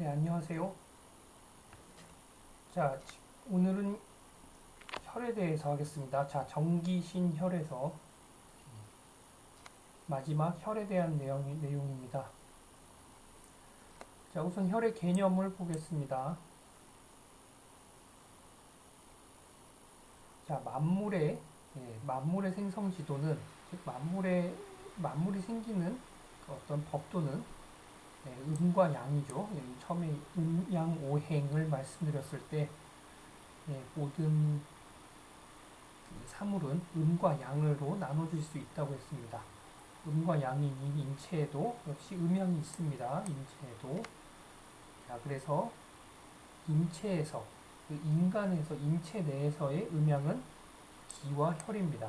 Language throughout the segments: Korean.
네, 안녕하세요. 자, 오늘은 혈에 대해서 하겠습니다. 자, 정기신혈에서 마지막 혈에 대한 내용입니다. 자, 우선 혈의 개념을 보겠습니다. 자, 만물의 생성 지도는, 즉, 만물이 생기는 그 어떤 법도는 음과 양이죠. 처음에 음양오행을 말씀드렸을 때, 모든 사물은 음과 양으로 나눠질 수 있다고 했습니다. 음과 양인 이 인체에도 역시 음양이 있습니다. 인체에도. 자, 그래서 인체에서, 그 인간에서, 인체 내에서의 음양은 기와 혈입니다.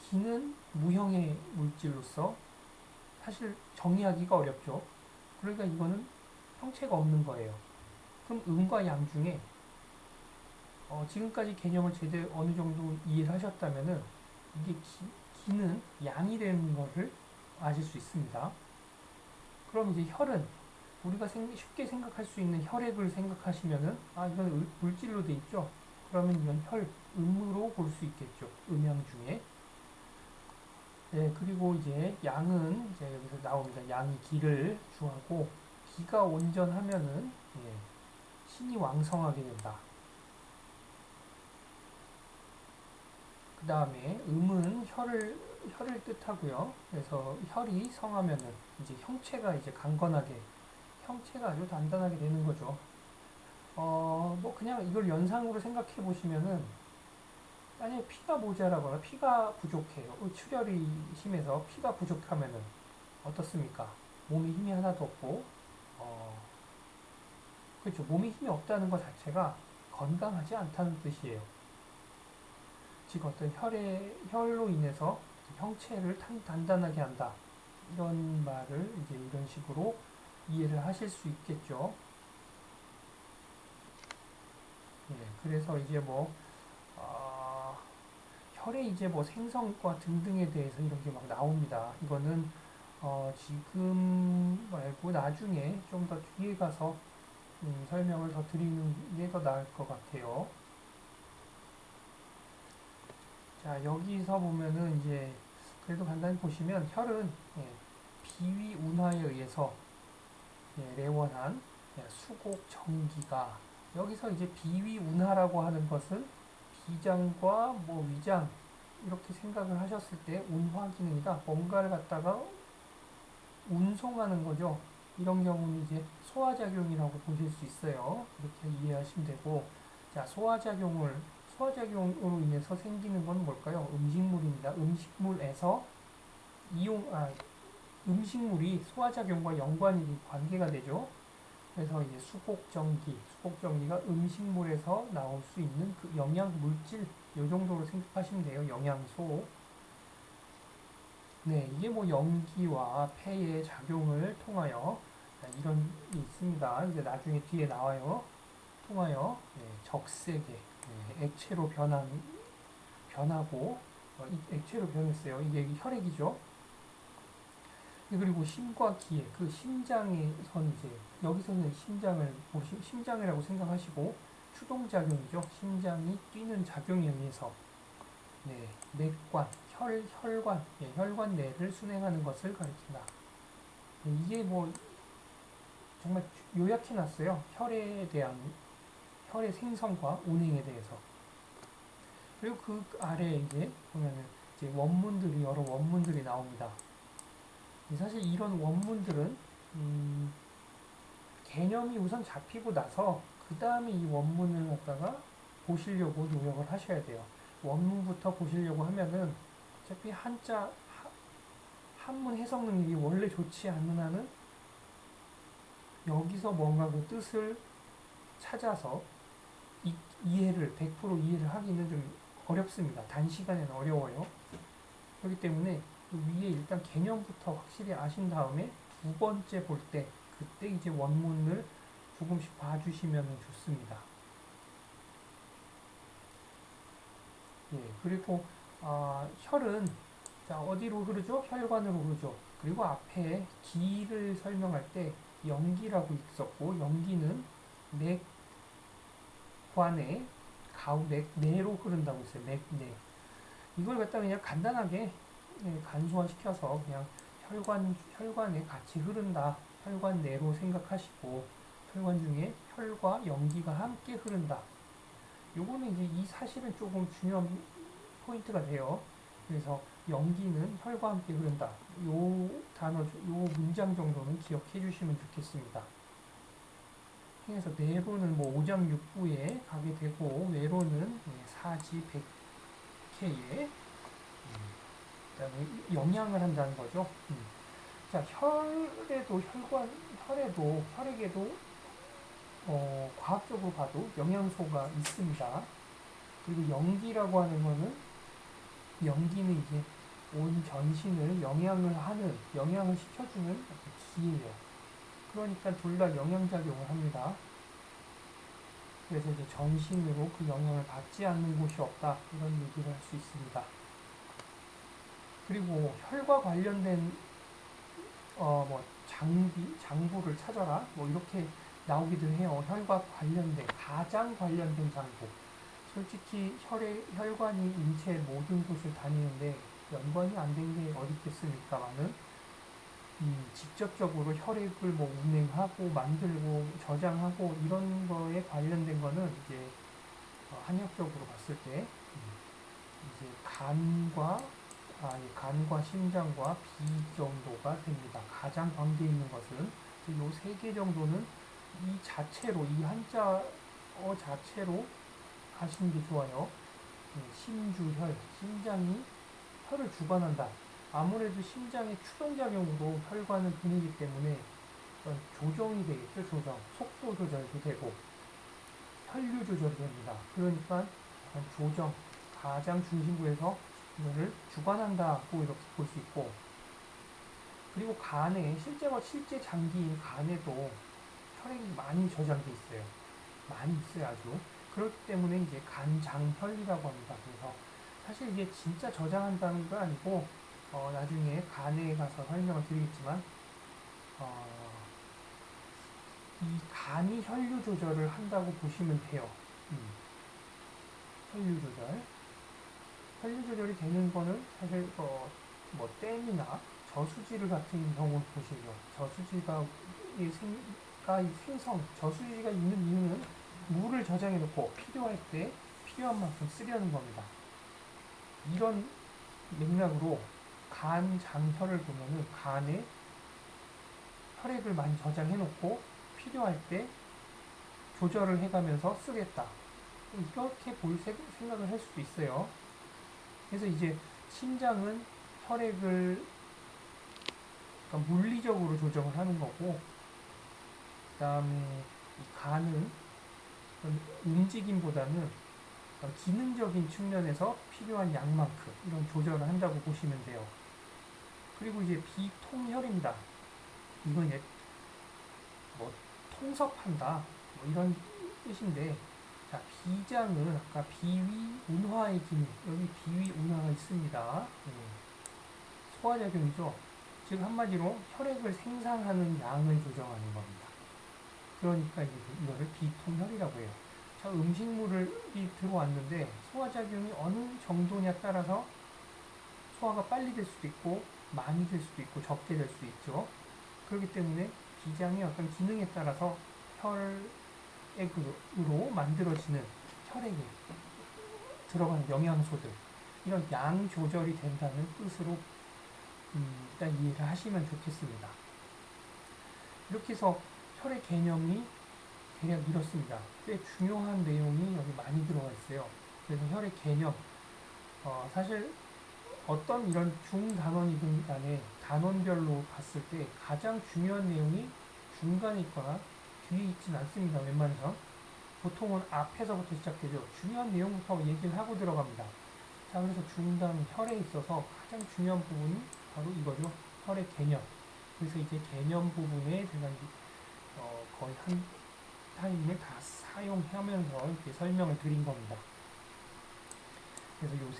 기는 무형의 물질로서 사실 정의하기가 어렵죠. 그러니까 이거는 형체가 없는 거예요. 그럼 음과 양 중에 지금까지 개념을 제대로 어느 정도 이해를 하셨다면은 이게 기는 양이 되는 것을 아실 수 있습니다. 그럼 이제 혈은 우리가 쉽게 생각할 수 있는 혈액을 생각하시면은 이건 물질로 돼 있죠. 그러면 이건 음으로 볼 수 있겠죠. 음양 중에. 네, 그리고 이제 양은 이제 여기서 나옵니다. 양이 기를 주하고 기가 온전하면은 신이 왕성하게 된다. 그 다음에 음은 혈을 뜻하고요. 그래서 혈이 성하면은 이제 형체가 아주 단단하게 되는 거죠. 뭐 그냥 이걸 연상으로 생각해 보시면은 만약에 피가 모자라거나 피가 부족해요. 출혈이 심해서 피가 부족하면은 어떻습니까? 몸에 힘이 하나도 없고, 어, 그렇죠. 몸에 힘이 없다는 것 자체가 건강하지 않다는 뜻이에요. 즉 어떤 혈로 인해서 형체를 단단하게 한다. 이런 말을 이제 이런 식으로 이해를 하실 수 있겠죠. 예, 그래서 이제 어, 혈의 이제 생성과 등등에 대해서 이런 게 막 나옵니다. 이거는 지금 말고 나중에 좀 더 뒤에 가서 설명을 더 드리는 게 더 나을 것 같아요. 자, 여기서 보면은 이제 그래도 간단히 보시면 혈은 예, 비위 운하에 의해서 레원한 수곡 정기가 여기서 이제 비위 운하라고 하는 것은 비장과 위장 이렇게 생각을 하셨을 때 운화 기능이다. 뭔가를 갖다가 운송하는 거죠. 이런 경우는 이제 소화작용이라고 보실 수 있어요. 이렇게 이해하시면 되고, 자, 소화작용으로 인해서 생기는 건 뭘까요? 음식물입니다. 음식물이 소화작용과 연관이 관계가 되죠. 그래서 이제 수곡정기가 음식물에서 나올 수 있는 그 영양 물질, 요 정도로 생각하시면 돼요. 영양소. 네, 이게 연기와 폐의 작용을 통하여 이런 게 있습니다. 이제 나중에 뒤에 나와요. 통하여 적세게 액체로 변하고 액체로 변했어요. 이게 혈액이죠. 그리고 심과 기의 그 심장에선 이제 여기서는 심장이라고 생각하시고 추동작용이죠. 심장이 뛰는 작용에 의해서 맥관, 혈관 내를 순행하는 것을 가리킨다. 이게 정말 요약해놨어요. 혈의 생성과 운행에 대해서. 그리고 그 아래에 이제 보면은 이제 여러 원문들이 나옵니다. 사실 이런 원문들은 개념이 우선 잡히고 나서 그 다음에 이 원문을 갖다가 보시려고 노력을 하셔야 돼요. 원문부터 보시려고 하면은 어차피 한문 해석 능력이 원래 좋지 않은 한은 여기서 뭔가 그 뜻을 찾아서 100% 이해를 하기는 좀 어렵습니다. 단시간에는 어려워요. 그렇기 때문에 그 위에 일단 개념부터 확실히 아신 다음에 두 번째 볼 때 그때 이제 원문을 조금씩 봐주시면 좋습니다. 그리고 혈은 자, 어디로 흐르죠? 혈관으로 흐르죠. 그리고 앞에 기를 설명할 때 영기라고 있었고, 영기는 맥관의 가우 맥 내로 흐른다고 했어요. 맥 내. 이걸 갖다 그냥 간단하게 간소화시켜서 그냥 혈관에 같이 흐른다. 혈관 내로 생각하시고, 혈관 중에 혈과 연기가 함께 흐른다. 요거는 이제 이 사실은 조금 중요한 포인트가 돼요. 그래서 연기는 혈과 함께 흐른다. 요 단어, 요 문장 정도는 기억해 주시면 좋겠습니다. 그래서 내로는 뭐 오장육부에 가게 되고, 외로는 사지 백회에 그다음에 영향을 한다는 거죠. 자, 혈에게도 과학적으로 봐도 영양소가 있습니다. 그리고 연기라고 하는 거는, 연기는 이제 온 전신을 영향을 시켜주는 기예요. 그러니까 둘 다 영양작용을 합니다. 그래서 이제 전신으로 그 영향을 받지 않는 곳이 없다. 이런 얘기를 할 수 있습니다. 그리고 혈과 관련된 뭐 장부를 찾아라 뭐 이렇게 나오기도 해요. 혈과 관련된 가장 관련된 장부. 솔직히 혈관이 인체 모든 곳을 다니는데 연관이 안 된 게 어디 있겠습니까마는 직접적으로 혈액을 뭐 운행하고 만들고 저장하고 이런 거에 관련된 거는 이제 한의학적으로 봤을 때 이제 간과 심장과 비 정도가 됩니다. 가장 관계 있는 것은 요 세 개 정도는 이 한자어 자체로 하시는 게 좋아요. 심주혈, 심장이 혈을 주관한다. 아무래도 심장의 추동작용으로 혈관을 보내기 때문에 조정이 되겠죠. 속도 조절도 되고 혈류 조절이 됩니다. 그러니까 조정, 가장 중심부에서 이거를 주관한다고 이렇게 볼 수 있고, 그리고 실제 장기인 간에도 혈액이 많이 저장돼 있어요. 많이 있어요, 아주. 그렇기 때문에 이제 간장혈이라고 합니다. 그래서 사실 이게 진짜 저장한다는 건 아니고, 나중에 간에 가서 설명을 드리겠지만, 어, 이 간이 혈류 조절을 한다고 보시면 돼요. 혈류 조절. 혈류 조절이 되는 거는 사실 뭐 댐이나 저수지를 같은 경우 보시죠. 저수지가 있는 이유는 물을 저장해 놓고 필요할 때 필요한 만큼 쓰려는 겁니다. 이런 맥락으로 간장혈을 보면은 간에 혈액을 많이 저장해 놓고 필요할 때 조절을 해가면서 쓰겠다. 이렇게 생각을 할 수도 있어요. 그래서 이제 심장은 혈액을 그러니까 물리적으로 조정을 하는 거고, 그 다음에 간은 움직임보다는 기능적인 측면에서 필요한 양만큼 이런 조절을 한다고 보시면 돼요. 그리고 이제 비통혈입니다. 이건 이제 뭐 통섭한다 뭐 이런 뜻인데, 자, 비장은 아까 비위 운화의 기능, 여기 비위 운화가 있습니다. 소화작용이죠. 즉 한마디로 혈액을 생산하는 양을 조정하는 겁니다. 그러니까 이거를 비통혈이라고 해요. 자, 음식물이 들어왔는데 소화작용이 어느 정도냐에 따라서 소화가 빨리 될 수도 있고 많이 될 수도 있고 적게 될 수도 있죠. 그렇기 때문에 비장의 어떤 기능에 따라서 혈액으로 만들어지는 혈액에 들어가는 영양소들, 이런 양 조절이 된다는 뜻으로 일단 이해를 하시면 좋겠습니다. 이렇게 해서 혈의 개념이 대략 이렇습니다. 꽤 중요한 내용이 여기 많이 들어가 있어요. 그래서 혈의 개념, 사실 어떤 이런 중단원이든 간에 단원별로 봤을 때 가장 중요한 내용이 중간에 있거나 뒤에 있진 않습니다. 웬만해서. 보통은 앞에서부터 시작되죠. 중요한 내용부터 얘기를 하고 들어갑니다. 자, 그래서 중단 혈에 있어서 가장 중요한 부분이 바로 이거죠. 혈의 개념. 그래서 이제 개념 부분에 제가 거의 한 타임을 다 사용하면서 이렇게 설명을 드린 겁니다. 그래서 요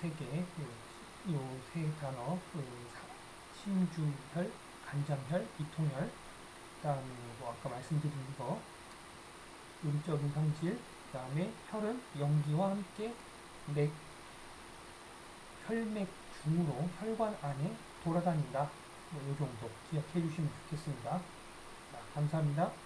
세 단어, 심주혈, 간장혈, 이통혈, 그다음에 뭐 아까 말씀드린 거 음적인 성질, 그다음에 혈은 염기와 함께 맥, 혈맥 중으로 혈관 안에 돌아다닌다. 뭐 이 정도 기억해 주시면 좋겠습니다. 자, 감사합니다.